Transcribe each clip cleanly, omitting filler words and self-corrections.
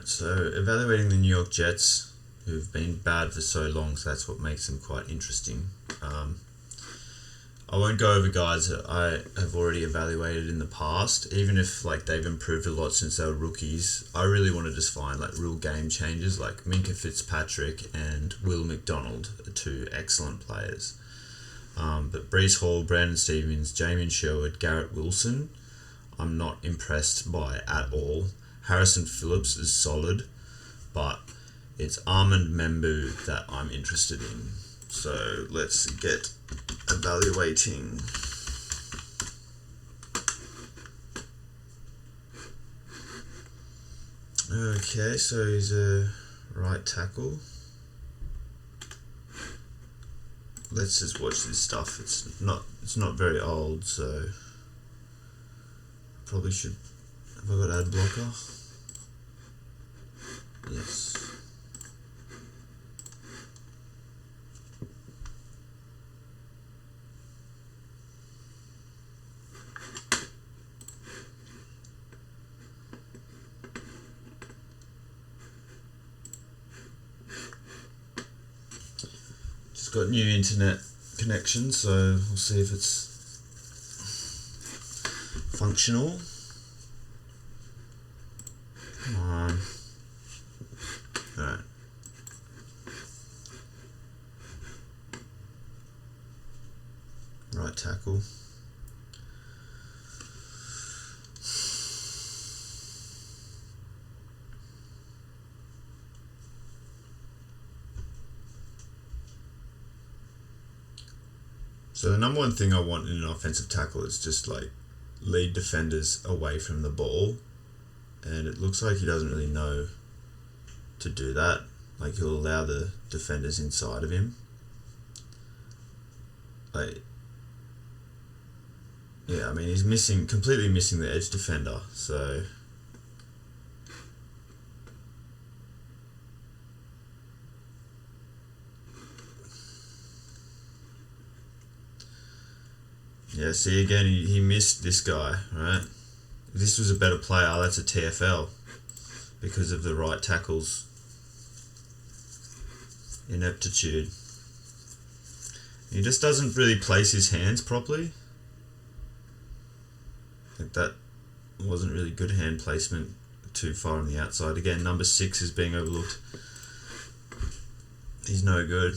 So evaluating the New York Jets, who've been bad for so long, so that's what makes them quite interesting. I won't go over guys that I have already evaluated in the past, even if they've improved a lot since they were rookies. I really want to just find real game changers like Minka Fitzpatrick and Will McDonald are two excellent players. But Breece Hall, Brandon Stevens, Jamin Sherwood, Garrett Wilson, I'm not impressed by at all. Harrison Phillips is solid, but it's Armand Membu that I'm interested in. So let's get evaluating. Okay, so he's a right tackle. Let's just watch this stuff. It's not very old, so probably should. Have I got ad blocker? Yes. Just got new internet connection, so we'll see if it's functional. Come on. Alright. Right tackle. So the number one thing I want in an offensive tackle is just lead defenders away from the ball, and it looks like he doesn't really know to do that. He'll allow the defenders inside of him. Yeah, I mean he's completely missing the edge defender. So yeah, see again, he missed this guy, right? If this was a better player, that's a TFL because of the right tackle's ineptitude. He just doesn't really place his hands properly. That wasn't really good hand placement, too far on the outside. Again, number 6 is being overlooked. He's no good.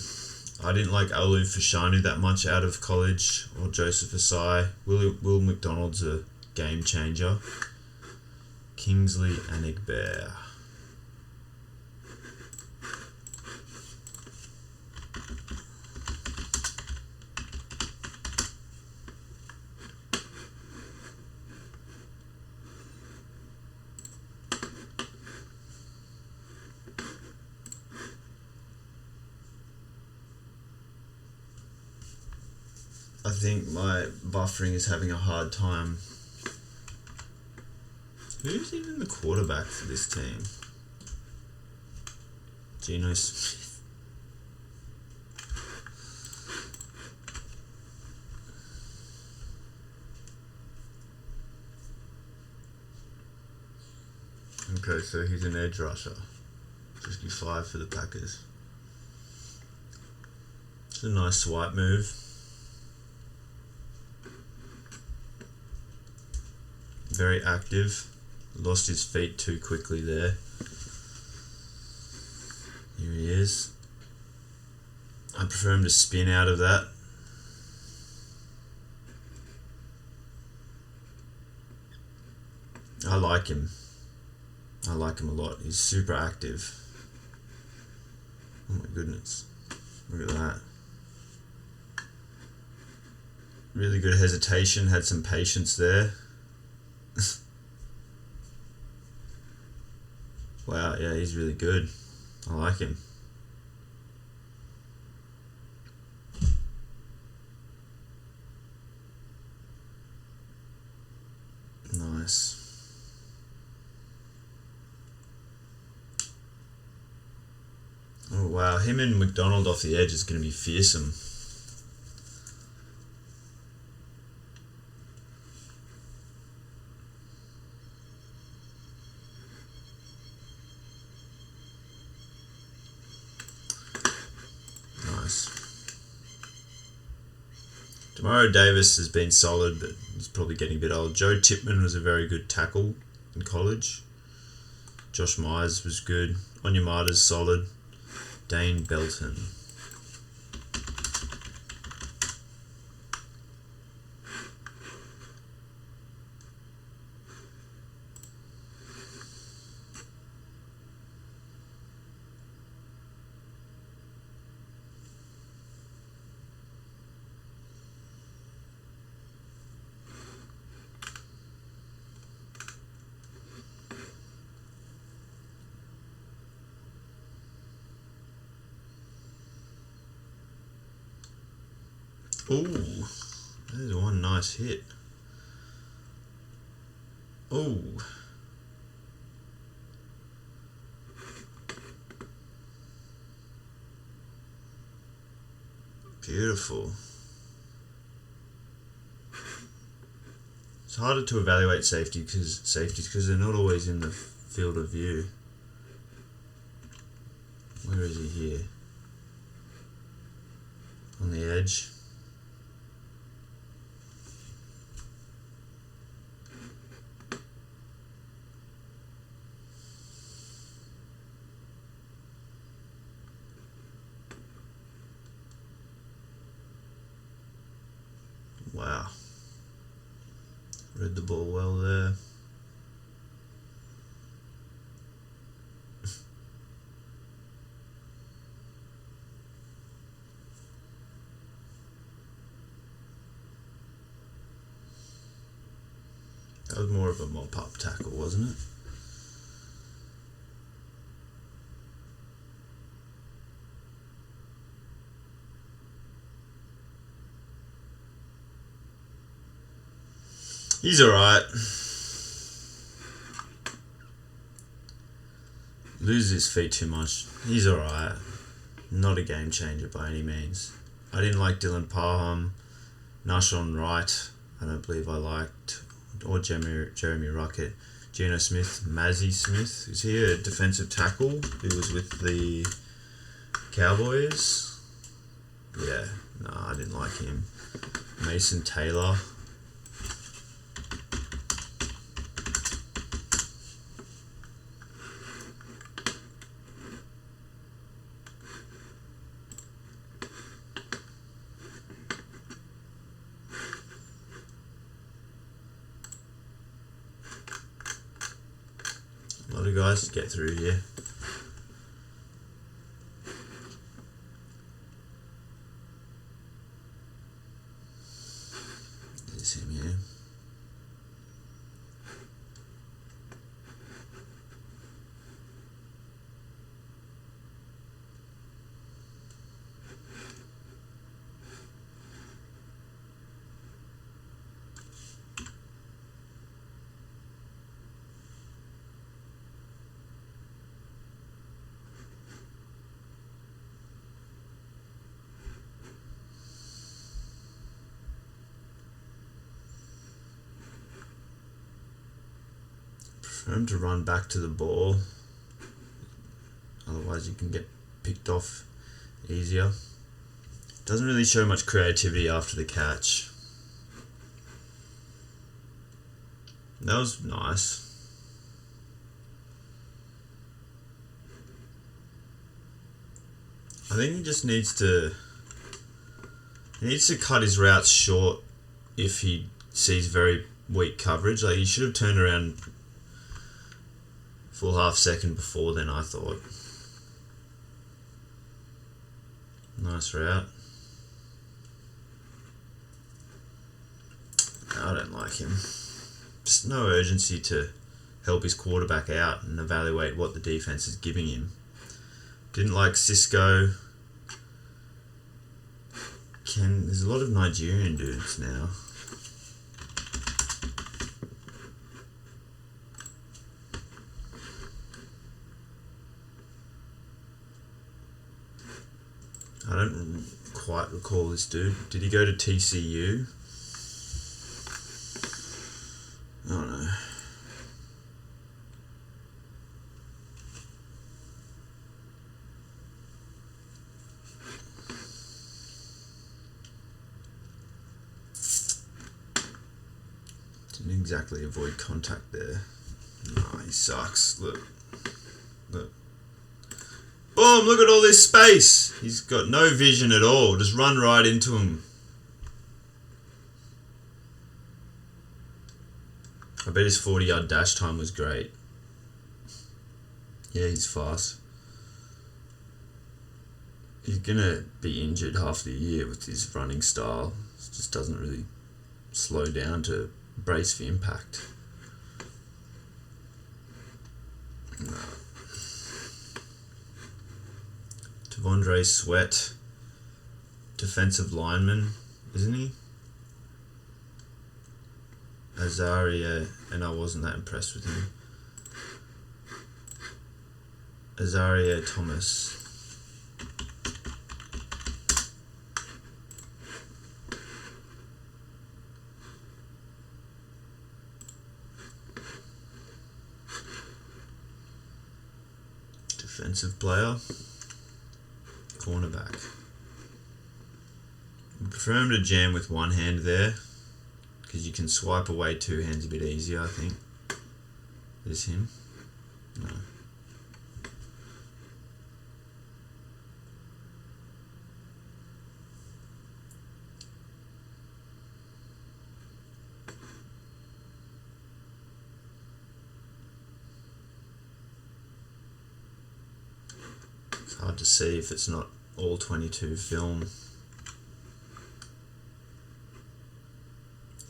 I didn't like Olu Fashanu that much out of college, or Joseph Asai. Will McDonald's a game changer. Kingsley Anigbear. I think my buffering is having a hard time. Who's even the quarterback for this team? Geno Smith. Okay, so he's an edge rusher. 55 for the Packers. It's a nice swipe move. Very active. Lost his feet too quickly there. Here he is. I prefer him to spin out of that. I like him. I like him a lot. He's super active. Oh my goodness. Look at that. Really good hesitation. Had some patience there. Wow, yeah, he's really good. I like him. Nice. Oh wow, him and McDonald off the edge is going to be fearsome. Demario Davis has been solid, but he's probably getting a bit old. Joe Tipman was a very good tackle in college. Josh Myers was good. Onyemata's solid. Dane Belton. Ooh, there's one nice hit. Ooh. Beautiful. It's harder to evaluate safeties because they're not always in the field of view. Where is he here? On the edge. Wow. Read the ball well there. That was more of a mop-up tackle, wasn't it? He's alright. Loses his feet too much. He's alright. Not a game changer by any means. I didn't like Dylan Parham. Nashon Wright, I don't believe I liked. Or Jeremy Ruckett. Geno Smith, Mazzy Smith. Is he a defensive tackle who was with the Cowboys? Yeah, no, I didn't like him. Mason Taylor. A lot of guys to get through here. There's him here. For him to run back to the ball, otherwise you can get picked off easier. Doesn't really show much creativity after the catch. That was nice. I think he just needs to cut his routes short if he sees very weak coverage. Like, he should have turned around full half second before then, I thought. Nice route. I don't like him. Just no urgency to help his quarterback out and evaluate what the defense is giving him. Didn't like Cisco. There's a lot of Nigerian dudes now. I don't quite recall this dude. Did he go to TCU? I don't know. exactly avoid contact there. Oh, he sucks. Look. Look. Boom! Look at all this space! He's got no vision at all. Just run right into him. I bet his 40-yard dash time was great. Yeah, he's fast. He's gonna be injured half the year with his running style. It just doesn't really slow down to brace for impact. No. Tavondre Sweat, defensive lineman, isn't he? Azaria, and I wasn't that impressed with him. Azaria Thomas. Defensive player. Cornerback. I prefer him to jam with one hand there, because you can swipe away two hands a bit easier, I think. Is him? No. It's hard to see if it's not all 22 film.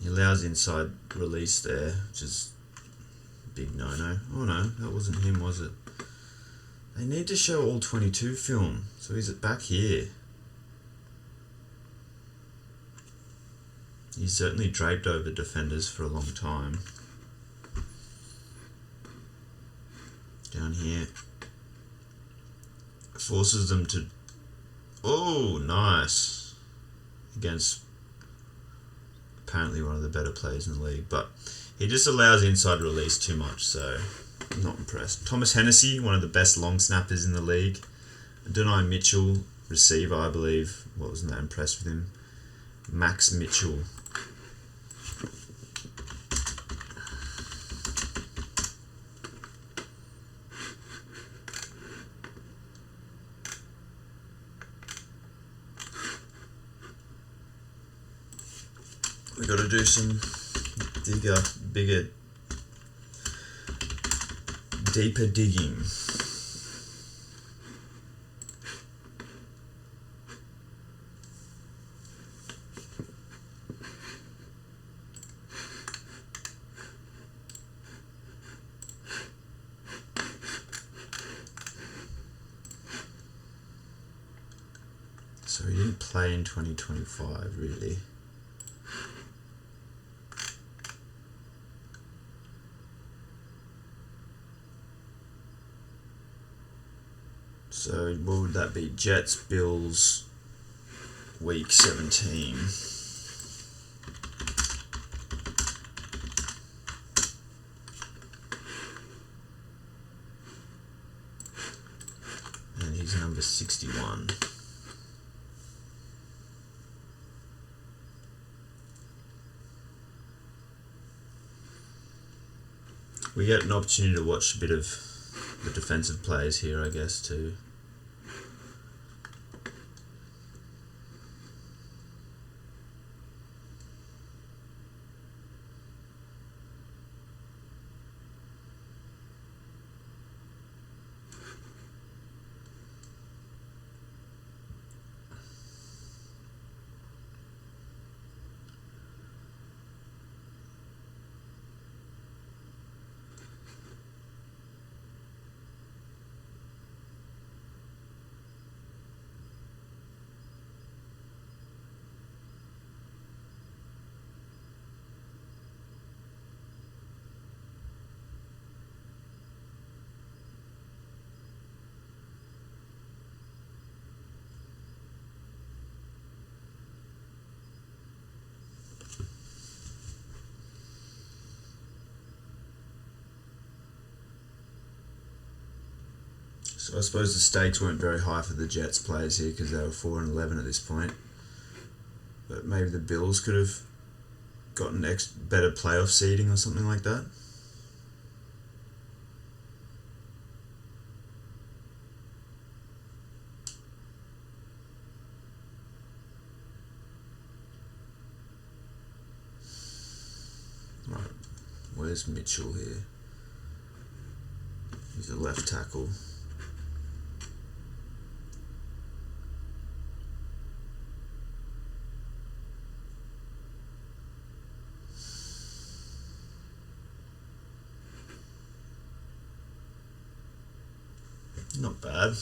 He allows inside release there, which is a big no-no. Oh no, that wasn't him, was it? They need to show all 22 film, so he's back here. He's certainly draped over defenders for a long time. Down here. Forces them to... Oh, nice. Against apparently one of the better players in the league, but he just allows inside release too much, so I'm not impressed. Thomas Hennessy, one of the best long snappers in the league. Adonai Mitchell, receiver, I believe. Wasn't that impressed with him. Max Mitchell. We got to do some deeper digging. So he didn't play in 2025, really. So what would that be? Jets, Bills, week 17. And he's number 61. We get an opportunity to watch a bit of the defensive players here, I guess, too. So I suppose the stakes weren't very high for the Jets players here because they were 4-11 at this point. But maybe the Bills could have gotten better playoff seeding or something like that. Right, where's Mitchell here? He's a left tackle. Not bad.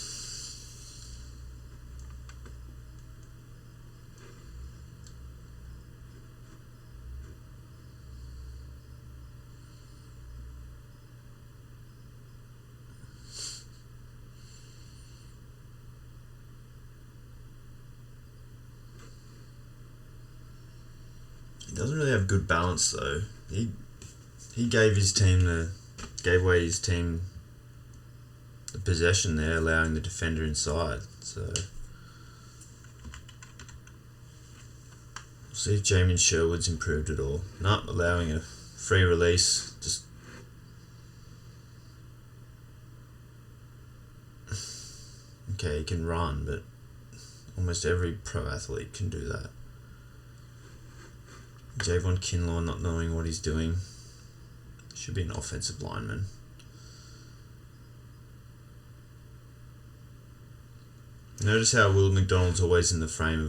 He doesn't really have good balance though. He gave away his team the possession there, allowing the defender inside. So we'll see if Jamie Sherwood's improved at all. Not allowing a free release. Just okay, he can run, but almost every pro athlete can do that. Javon Kinlaw not knowing what he's doing. Should be an offensive lineman. Notice how Will McDonald's always in the frame,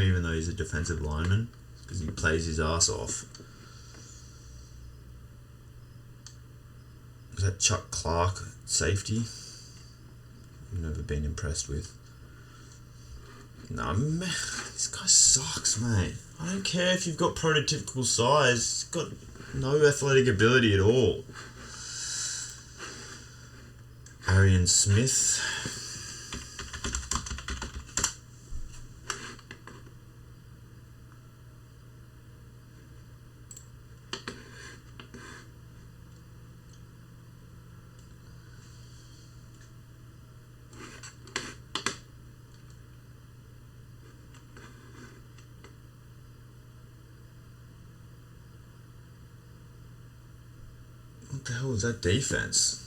even though he's a defensive lineman, because he plays his ass off. Was that Chuck Clark, safety? I've never been impressed with. No, man, this guy sucks, mate. I don't care if you've got prototypical size. He's got no athletic ability at all. Arian Smith. What the hell is that defense?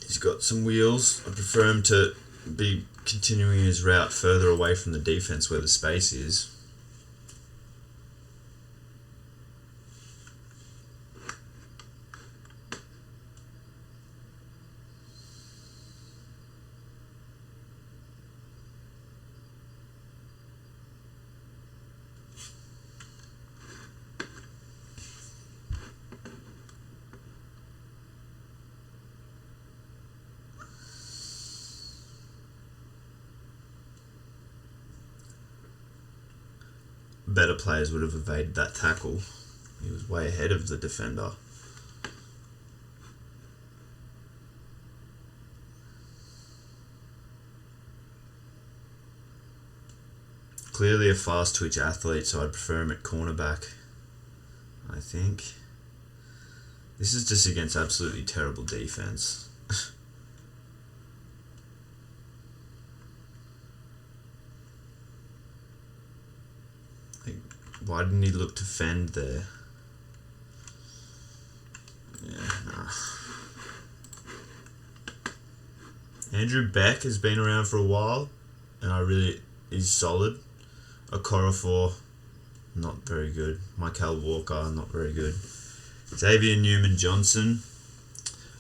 He's got some wheels. I prefer him to be continuing his route further away from the defense where the space is. Better players would have evaded that tackle. He was way ahead of the defender. Clearly a fast twitch athlete, so I'd prefer him at cornerback, I think. This is just against absolutely terrible defense. Why didn't he look to fend there? Yeah, nah. Andrew Beck has been around for a while, and he's solid. Okorafor, not very good. Michael Walker, not very good. Xavier Newman-Johnson,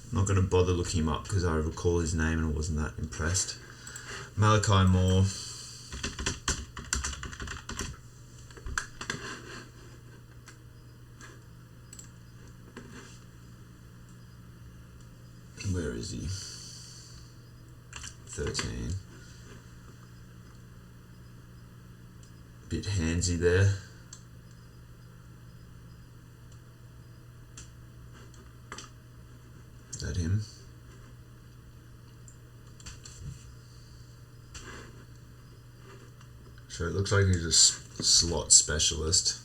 I'm not going to bother looking him up because I recall his name and I wasn't that impressed. Malachi Moore. Where is he? 13. Bit handsy there. Is that him? So it looks like he's a slot specialist.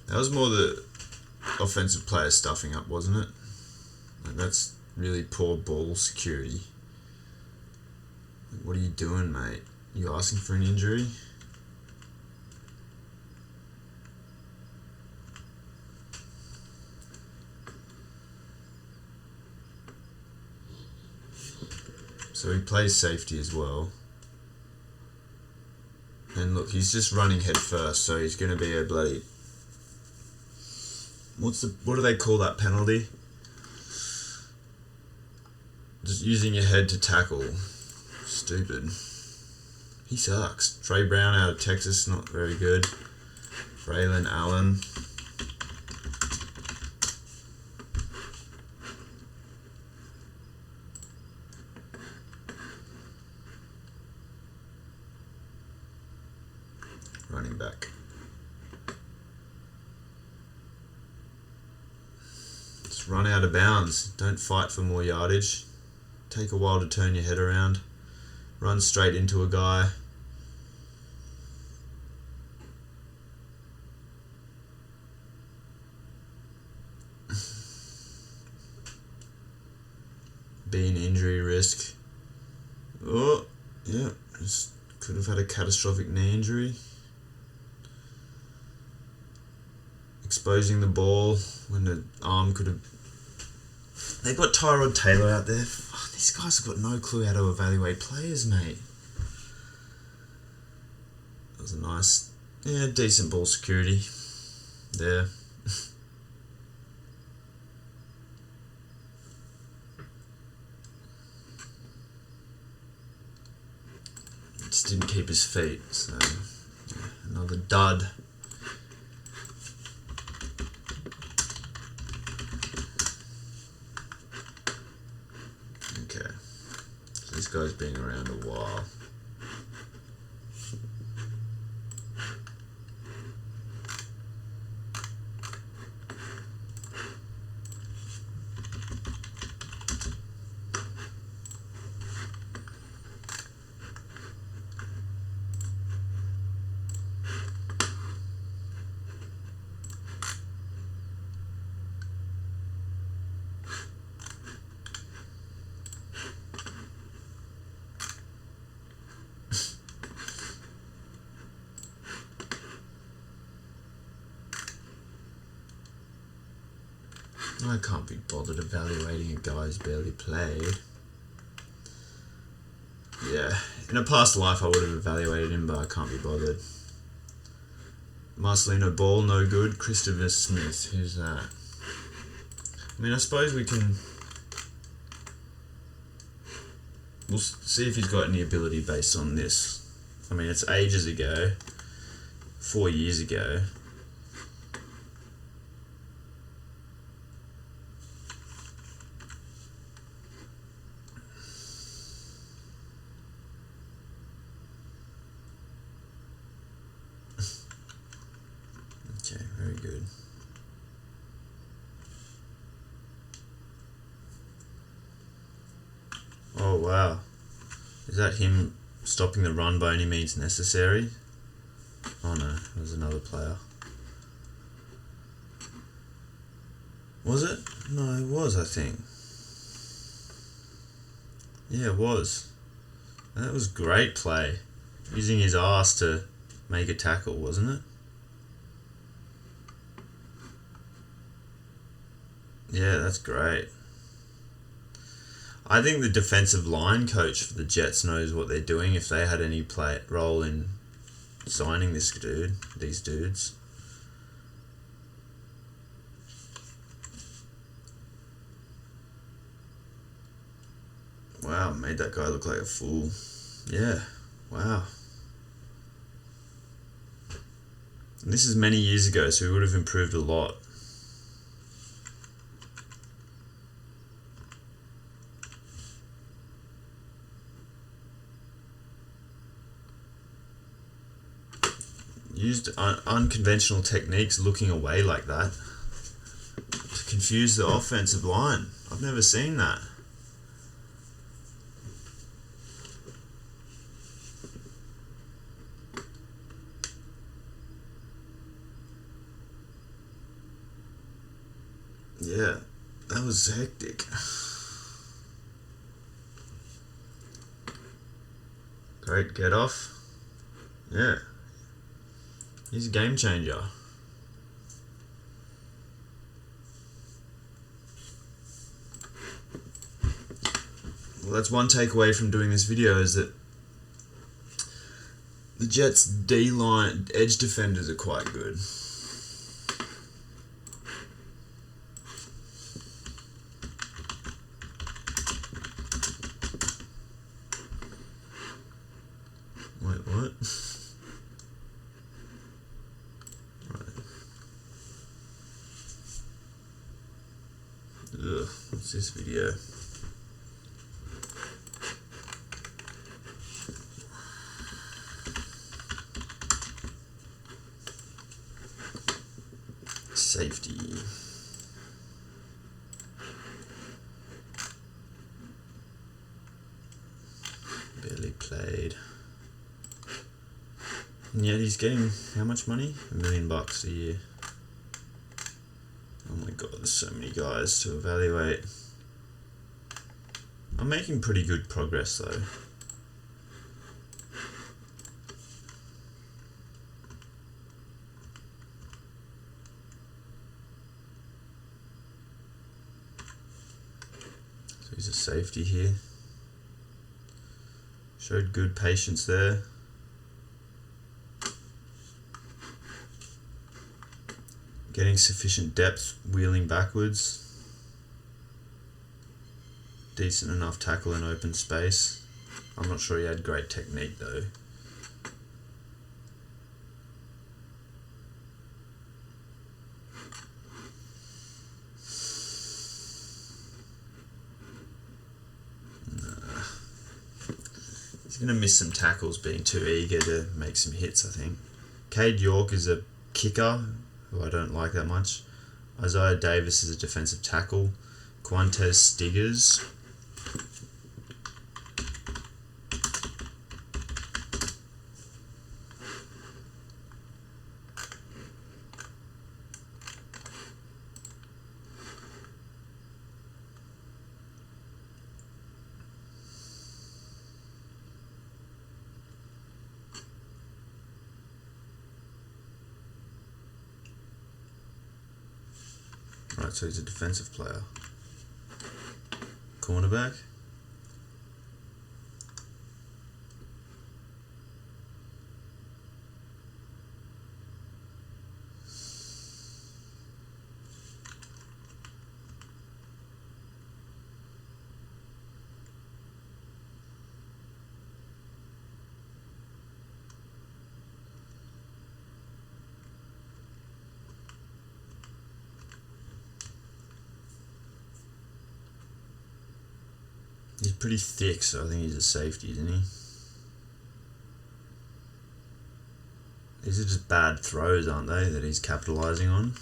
That was more the offensive player stuffing up, wasn't it? Like, that's really poor ball security. Like, what are you doing, mate? You asking for an injury? So he plays safety as well. And look, he's just running head first, so he's going to be a bloody... What do they call that penalty? Just using your head to tackle. Stupid. He sucks. Trey Brown out of Texas, not very good. Braylon Allen. Running back. Just run out of bounds. Don't fight for more yardage. Take a while to turn your head around. Run straight into a guy. Be an injury risk. Oh, yeah. Just could have had a catastrophic knee injury. Exposing the ball when the arm could have... They've got Tyrod Taylor out there. Oh, these guys have got no clue how to evaluate players, mate. That was a nice... Yeah, decent ball security there. Just didn't keep his feet, so... Yeah, another dud. Okay, so this guy's been around a while. I can't be bothered evaluating a guy who's barely played. Yeah, in a past life I would have evaluated him, but I can't be bothered. Marcelino Ball, no good. Christopher Smith, who's that? I mean, I suppose we can... We'll see if he's got any ability based on this. I mean, it's ages ago. 4 years ago. Okay, very good. Oh wow. Is that him stopping the run by any means necessary? Oh no, there's another player. Was it? No, it was, I think. Yeah, it was. That was great play. Using his arse to make a tackle, wasn't it? Yeah, that's great. I think the defensive line coach for the Jets knows what they're doing if they had any role in signing these dudes. Wow, made that guy look like a fool. Yeah, wow. And this is many years ago, so he would have improved a lot. Used unconventional techniques looking away like that to confuse the offensive line. I've never seen that. Yeah, that was hectic. Great get off. Yeah. He's a game changer. Well, that's one takeaway from doing this video, is that the Jets' D-line edge defenders are quite good. Wait, what? Right. Ugh, what's this video? Safety. Barely played. And yet he's getting how much money? $1 million a year. Oh my god, there's so many guys to evaluate. I'm making pretty good progress though. So he's a safety here. Showed good patience there. Getting sufficient depth, wheeling backwards. Decent enough tackle in open space. I'm not sure he had great technique though. Nah. He's going to miss some tackles being too eager to make some hits, I think. Cade York is a kicker, who I don't like that much. Isaiah Davis is a defensive tackle. Quantez Stiggers. Right, so he's a defensive player. Cornerback. He's pretty thick, so I think he's a safety, isn't he? These are just bad throws, aren't they, that he's capitalising on?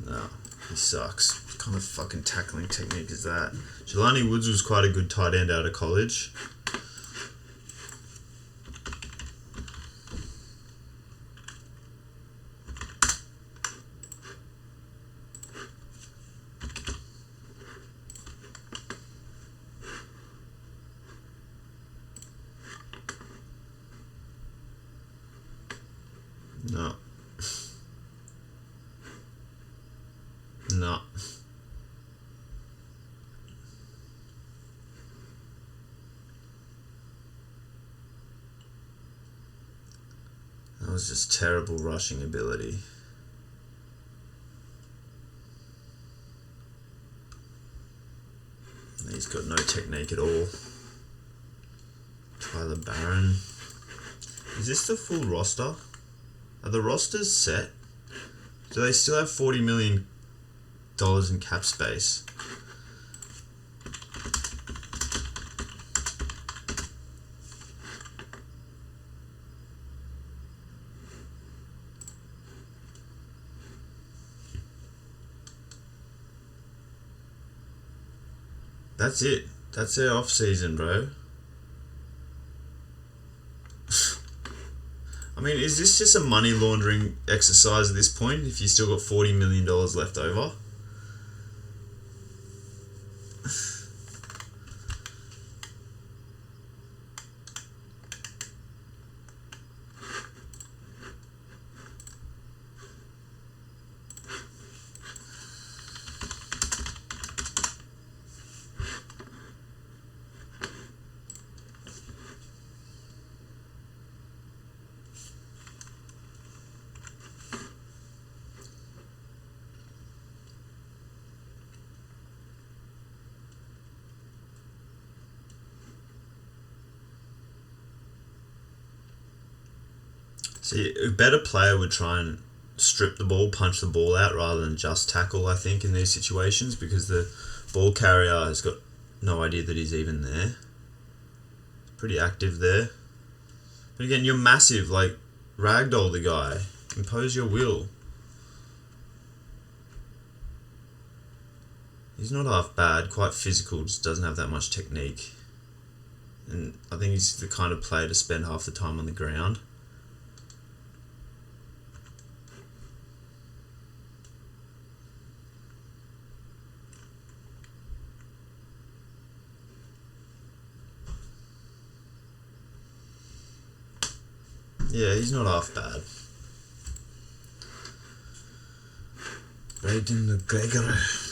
No, he sucks. What kind of fucking tackling technique is that? Jelani Woods was quite a good tight end out of college. No. No. That was just terrible rushing ability. And he's got no technique at all. Tyler Barron. Is this the full roster? Are the rosters set? Do they still have $40 million in cap space? That's it. That's their off season, bro. I mean, is this just a money laundering exercise at this point? If you still got $40 million left over, see, a better player would try and strip the ball, punch the ball out rather than just tackle. I think in these situations because the ball carrier has got no idea that he's even there. Pretty active there. But again, you're massive. Like, ragdoll the guy. Impose your will. He's not half bad. Quite physical. Just doesn't have that much technique. And I think he's the kind of player to spend half the time on the ground. Yeah, he's not half bad. Braden McGregor.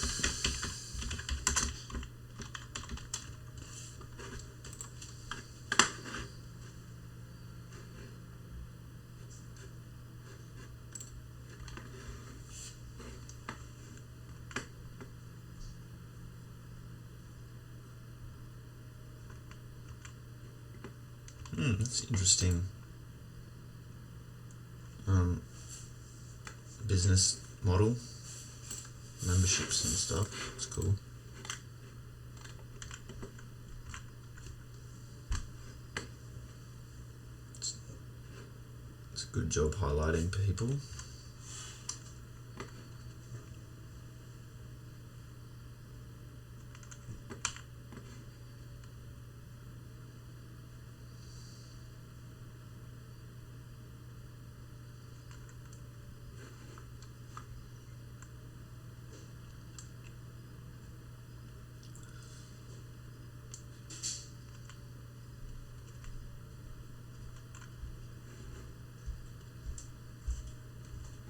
That's interesting. Business model, memberships and stuff. It's cool. It's a good job highlighting people.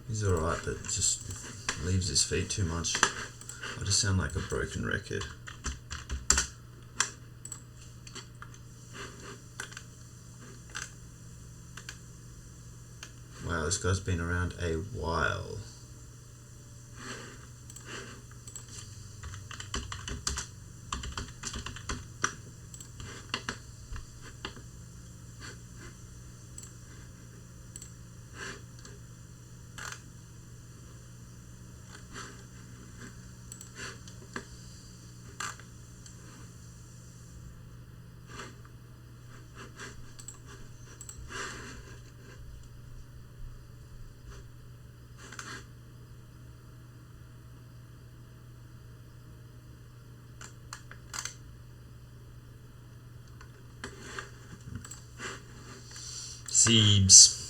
He's alright, but just leaves his feet too much. I just sound like a broken record. Wow, this guy's been around a while. Siebes.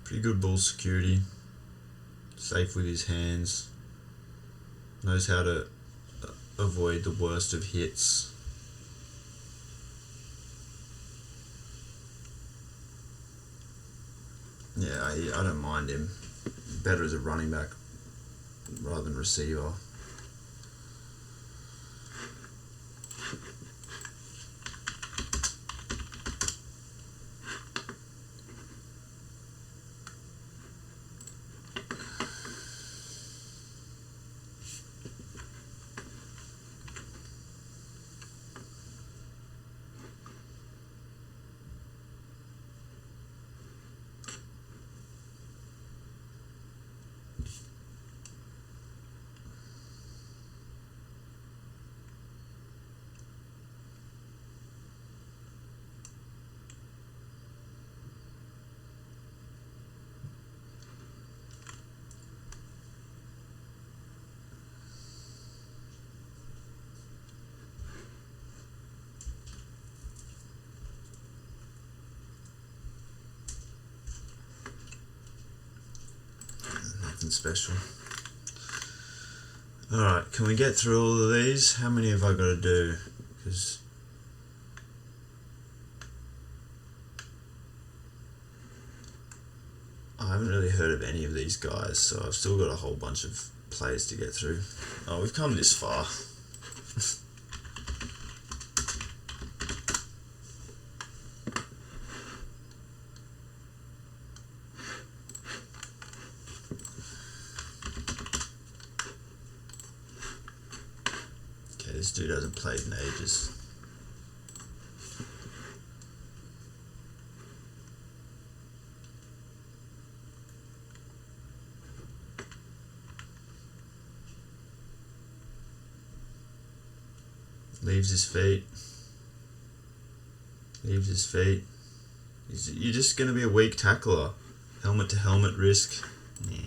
Pretty good ball security. Safe with his hands. Knows how to avoid the worst of hits. Yeah, I don't mind him. Better as a running back rather than receiver. Nothing special. Alright, can we get through all of these? How many have I got to do? Because I haven't really heard of any of these guys, so I've still got a whole bunch of plays to get through. Oh, we've come this far. This dude hasn't played in ages. Leaves his feet. Leaves his feet. You're just going to be a weak tackler. Helmet to helmet risk. Yeah.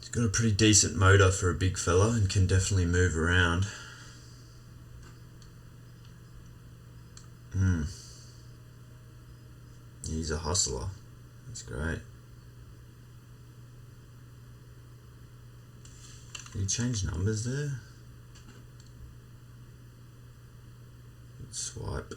He's got a pretty decent motor for a big fella and can definitely move around. He's a hustler. That's great. Did he change numbers there? Let's swipe.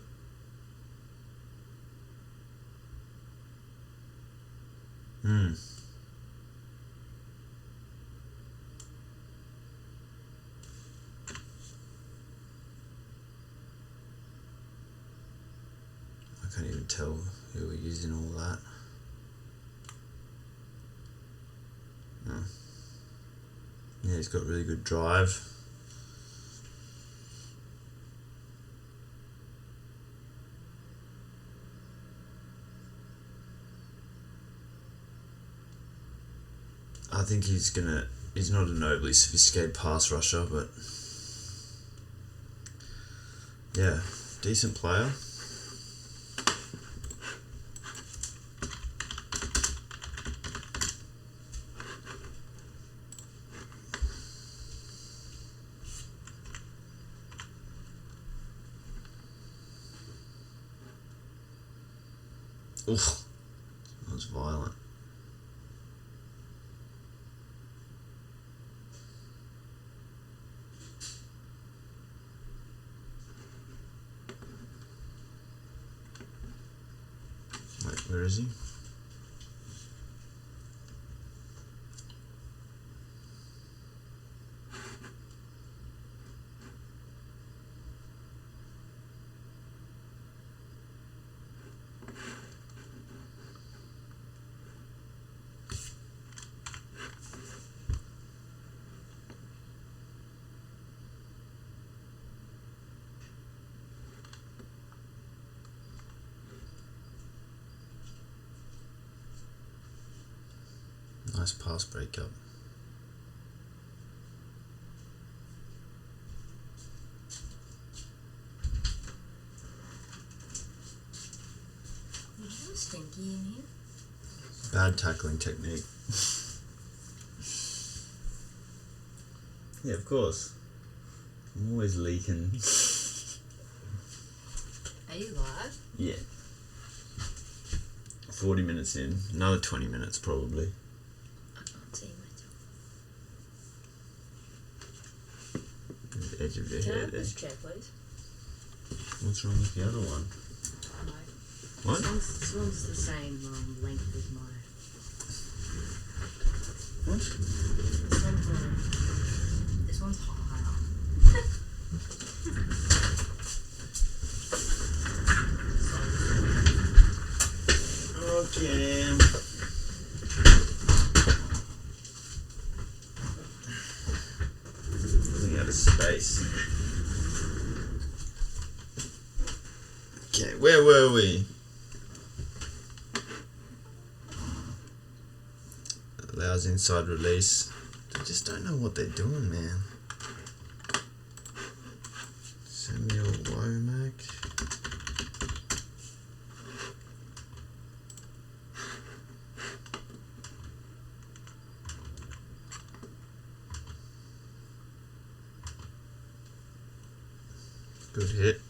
I can't even tell who we're using all that. Yeah, he's got really good drive. I think he's not an overly sophisticated pass rusher, but yeah, decent player. Oof, that was violent. Wait, where is he? Nice pass breakup. You have stinky in here? Bad tackling technique. Yeah, of course. I'm always leaking. Are you live? Yeah. 40 minutes in. Another 20 minutes probably. I can't see myself. The edge of your Can I hair have there. this chair, please? What's wrong with the other one? No. What? This one's the same length as mine. What? This one's higher. Okay. Running out of space. Okay, where were we? Allows inside release. They just don't know what they're doing, man. Samuel Womack. Good hit.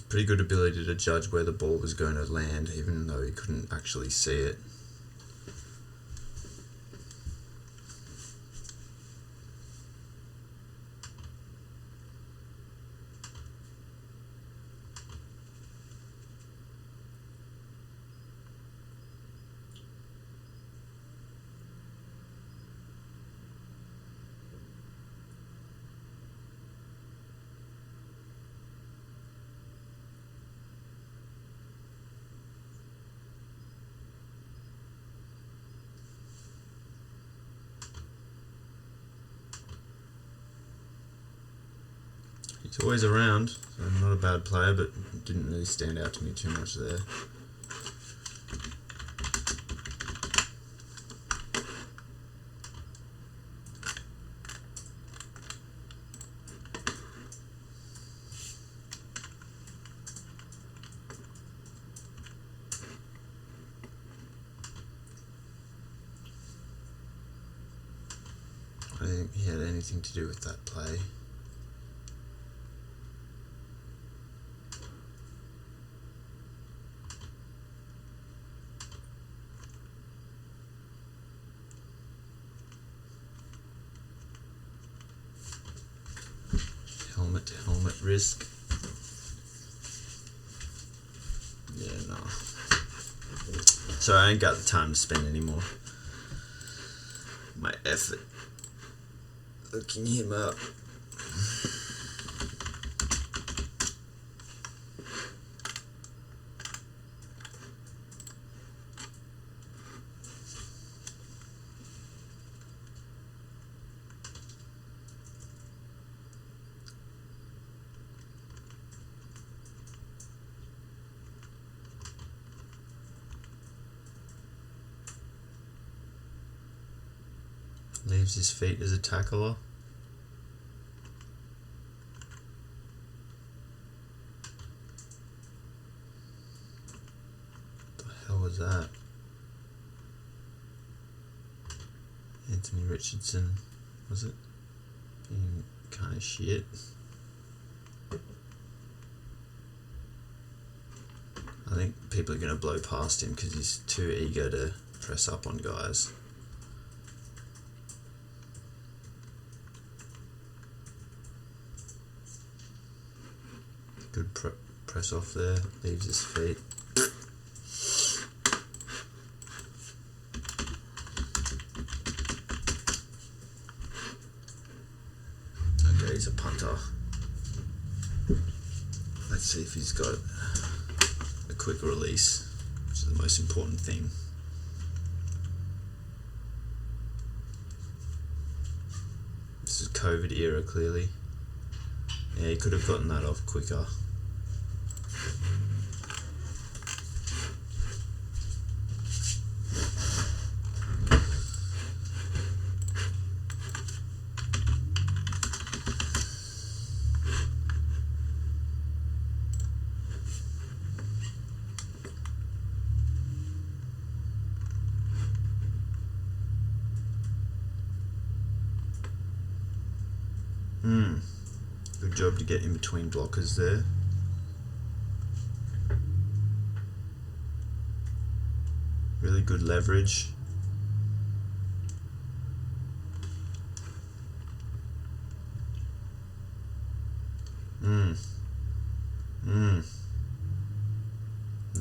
Pretty good ability to judge where the ball was going to land, even though he couldn't actually see it. He's always around, so not a bad player, but didn't really stand out to me too much there. I don't think he had anything to do with that play. Helmet to helmet risk. Yeah, no. Sorry, I ain't got the time to spend anymore. My effort looking him up. Leaves his feet as a tackler. What the hell was that? Anthony Richardson, was it? Being kind of shit. I think people are going to blow past him because he's too eager to press up on guys. Good press off there, leaves his feet. he's a punter. Let's see if he's got a quick release, which is the most important thing. This is COVID era, clearly. Yeah, he could have gotten that off quicker. Good job to get in between blockers there. Really good leverage.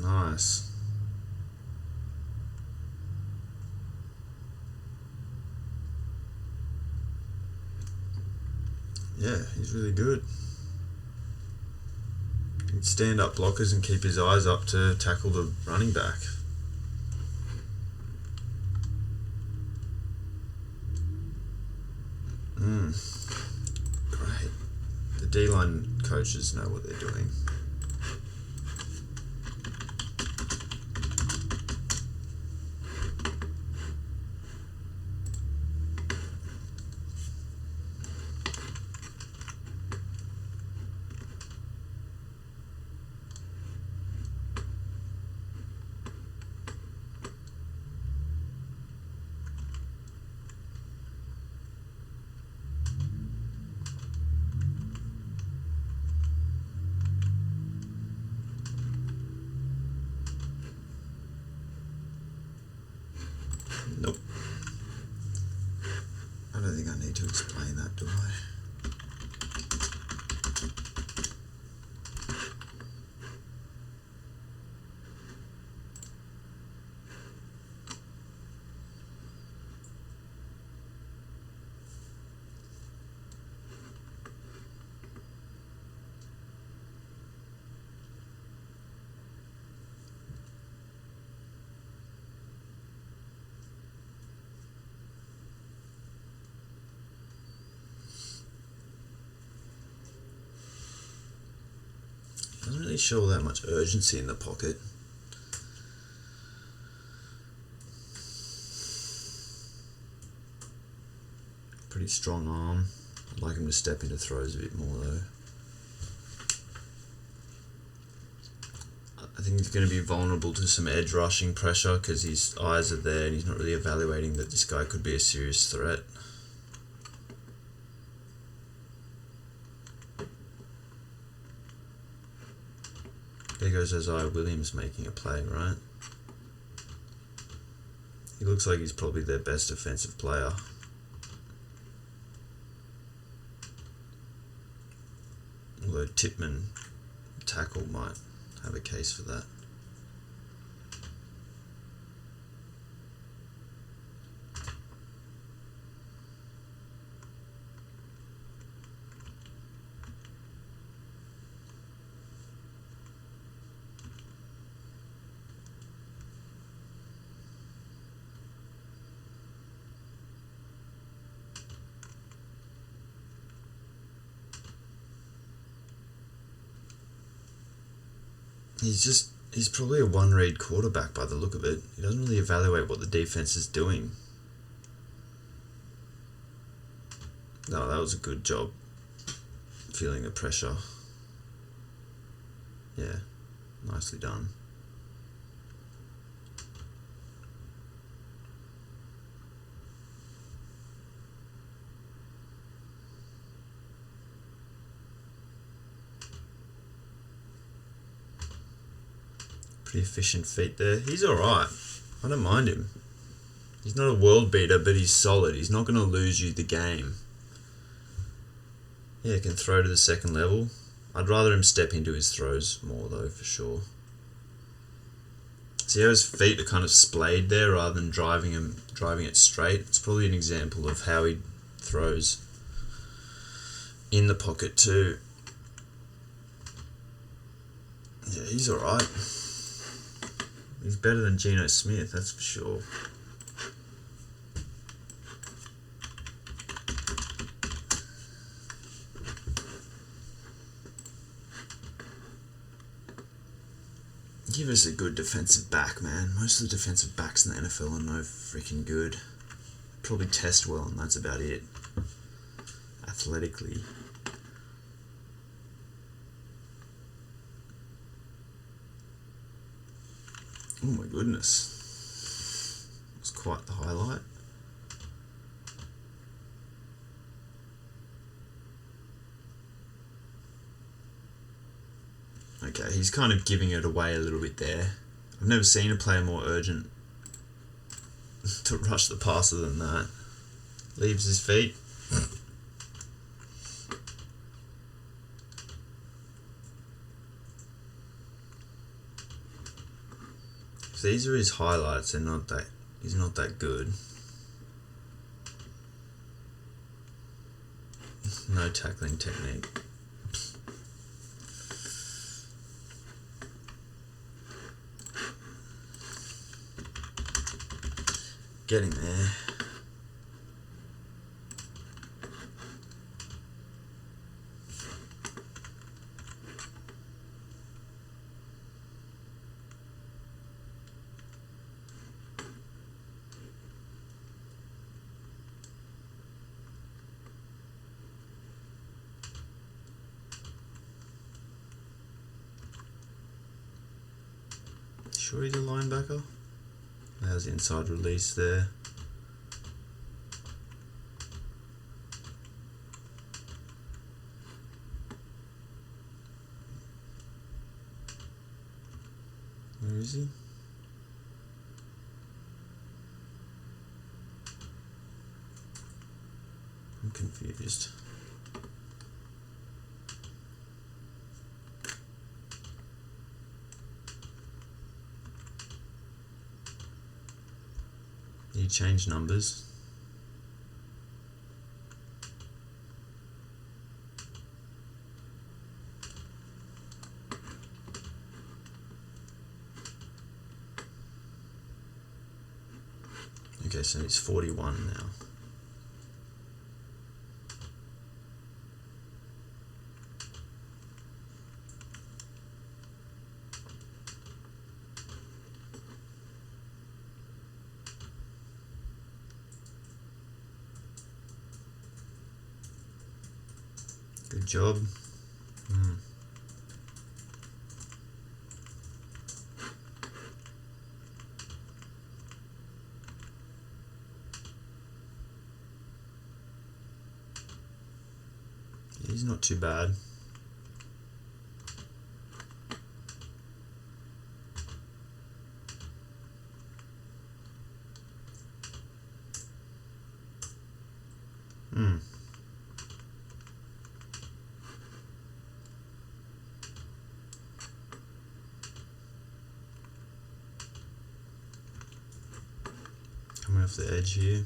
Nice. Yeah, he's really good. He'd stand up blockers and keep his eyes up to tackle the running back. Great. The D-line coaches know what they're doing. Nope. I don't think I need to explain that, do I? Doesn't really show that much urgency in the pocket. Pretty strong arm. I'd like him to step into throws a bit more though. I think he's going to be vulnerable to some edge rushing pressure because his eyes are there and he's not really evaluating that this guy could be a serious threat. There goes Isaiah Williams making a play, right? He looks like he's probably their best offensive player. Although Tipman tackle might have a case for that. He's probably a one-read quarterback by the look of it. He doesn't really evaluate what the defense is doing. No, that was a good job feeling the pressure. Yeah, nicely done. Pretty efficient feet there. He's alright. I don't mind him. He's not a world beater, but he's solid. He's not going to lose you the game. Yeah, he can throw to the second level. I'd rather him step into his throws more though, for sure. See how his feet are kind of splayed there rather than driving it straight? It's probably an example of how he throws. in the pocket too. Yeah, he's alright. He's better than Geno Smith, that's for sure. Give us a good defensive back, man. Most of the defensive backs in the NFL are no freaking good. Probably test well, and that's about it. Athletically. Oh my goodness. It's quite the highlight. Okay, he's kind of giving it away a little bit there. I've never seen a player more urgent to rush the passer than that. Leaves his feet. So these are his highlights. They're not that. He's not that good. No tackling technique. Getting there. Sure he's a linebacker? There's the inside release there. Where is he? I'm confused. You change numbers. Okay, so he's 41 now. Good job. He's not too bad. Coming off the edge here.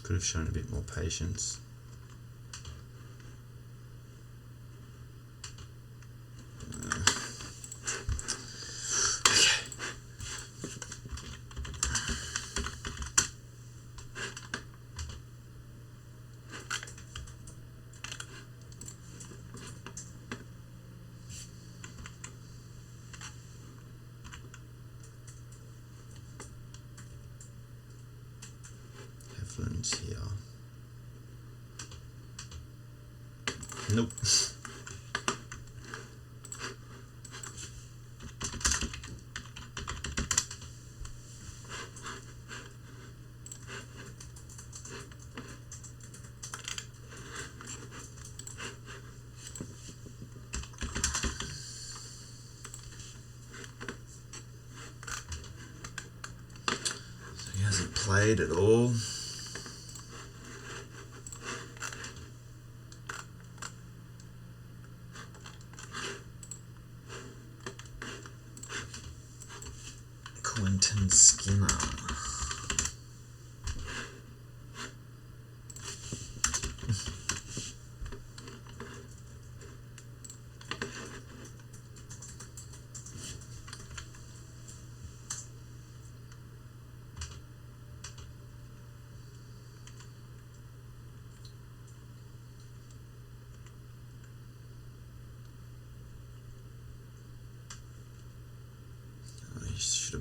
Could have shown a bit more patience. Here. Nope. So he hasn't played at all. Quentin Skinner.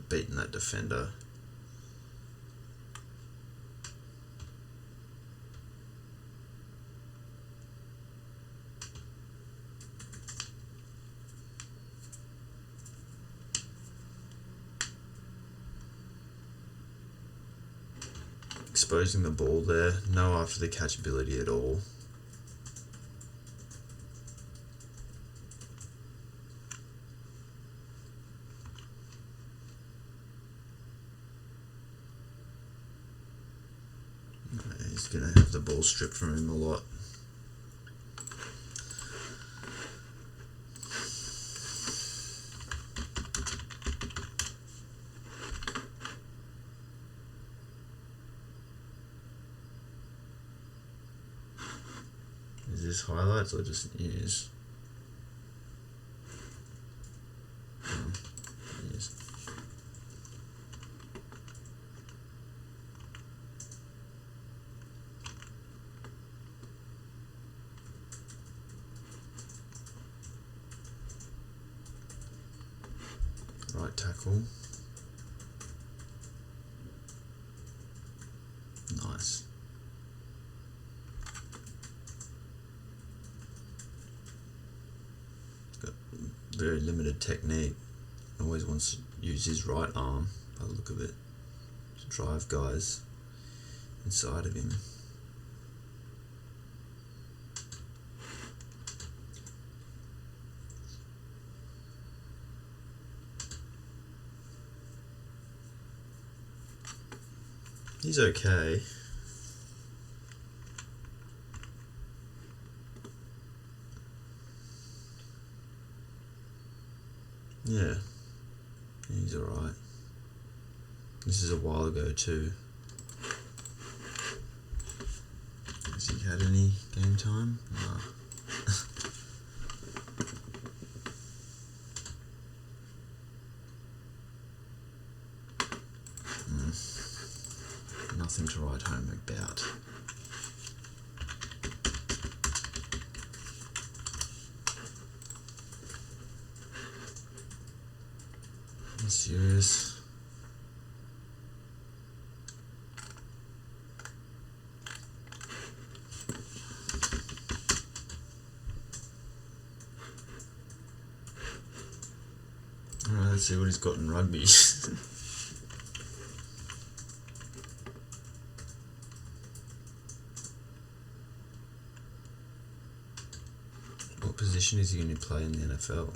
beaten that defender. Exposing the ball there, no after the catch ability at all. He's going to have the ball stripped from him a lot. Is this highlights or just news? News. Right tackle. Nice. Got very limited technique. Always wants to use his right arm, by the look of it, to drive guys inside of him. He's okay. Yeah, he's alright. This is a while ago too. Has he had any game time? Nah. Nothing to write home about. Are you serious? Alright, let's see what he's got in rugby. What position is he going to play in the NFL?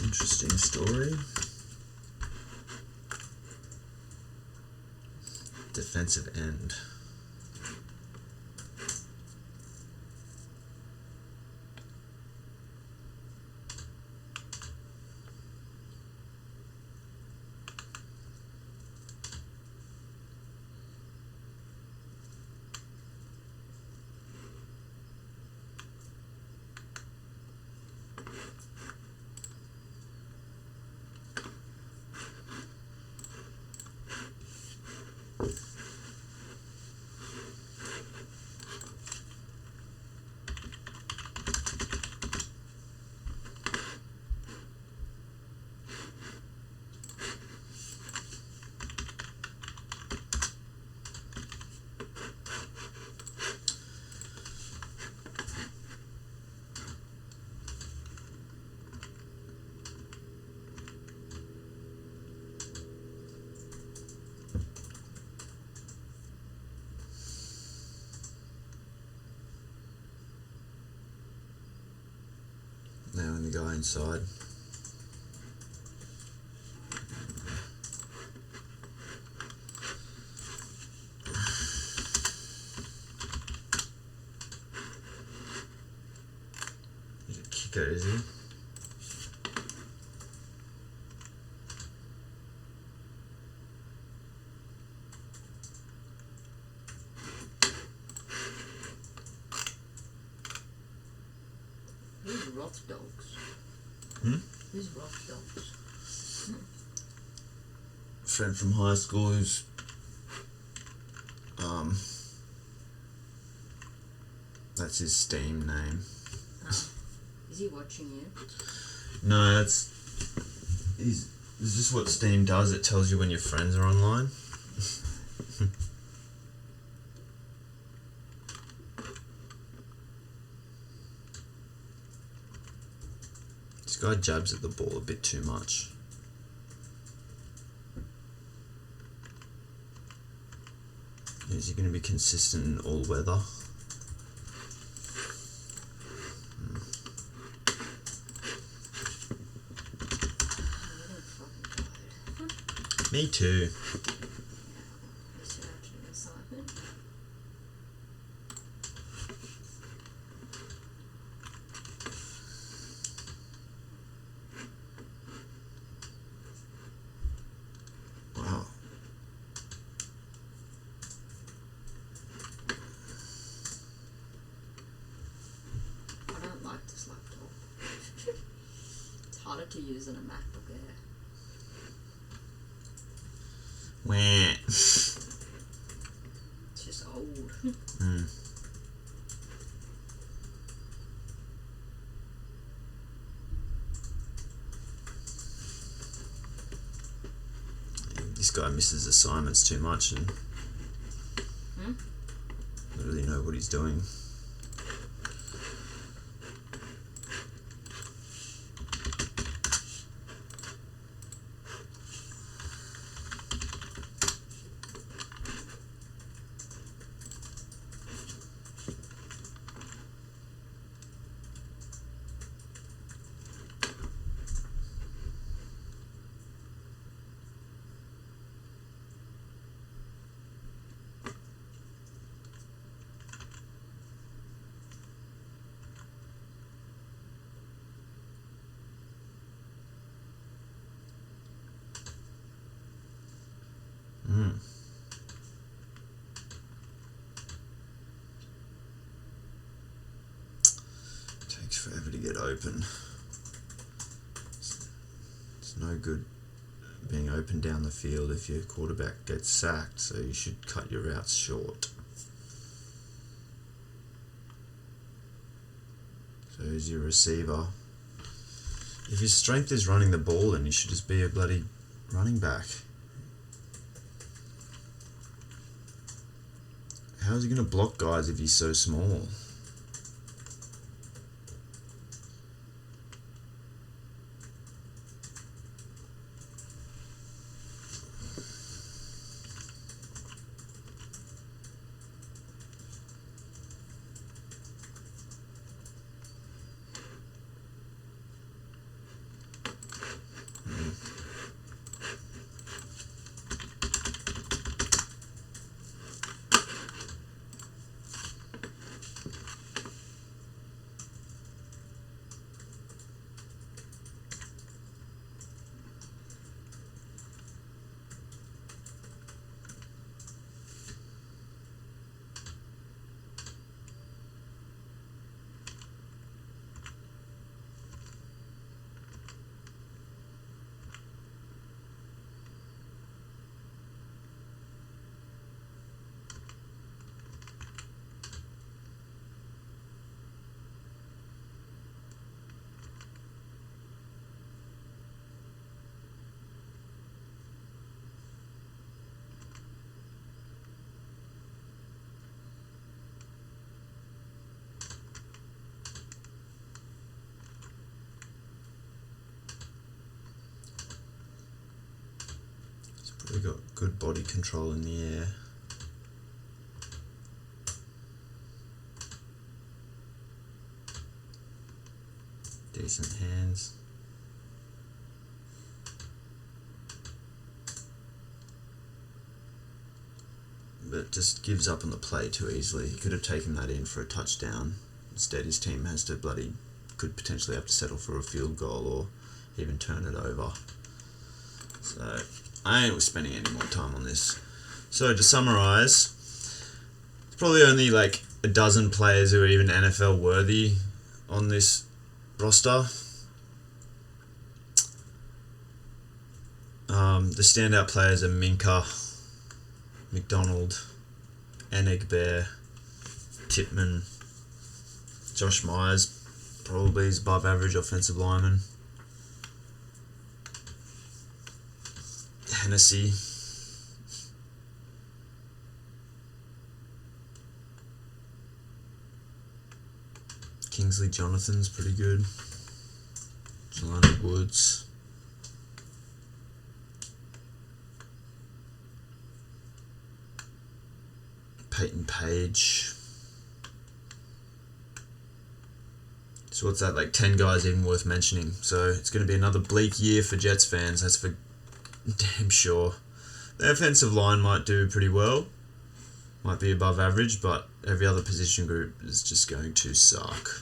Interesting story. Defensive end. Now in the guy inside. He's a kicker, is he? Roth Dogs? Hmm? Who's Roth Dogs? Friend from high school who's that's his Steam name. Is he watching you? No, it's just what Steam does. It tells you when your friends are online. This guy jabs at the ball a bit too much. Is he going to be consistent in all weather? Me too. Wow. I don't like this laptop. It's harder to use than a MacBook Air. Wah. It's just old. This guy misses assignments too much and don't really know what he's doing. Takes forever to get open. It's no good being open down the field if your quarterback gets sacked, so you should cut your routes short. So as your receiver, if your strength is running the ball, then you should just be a bloody running back. How's he going to block guys if he's so small? They got good body control in the air. Decent hands. But just gives up on the play too easily. He could have taken that in for a touchdown. Instead his team has to could potentially have to settle for a field goal or even turn it over. So I ain't spending any more time on this. So to summarise, it's probably only like a dozen players who are even NFL worthy on this roster. The standout players are Minka, McDonald, Enegbear, Tipman, Josh Myers, probably is above average offensive lineman. Hennessy. Kingsley Jonathan's pretty good. Jelani Woods. Peyton Page. So what's that, like 10 guys even worth mentioning? So it's going to be another bleak year for Jets fans, that's for damn sure. The offensive line might do pretty well, might be above average, but every other position group is just going to suck.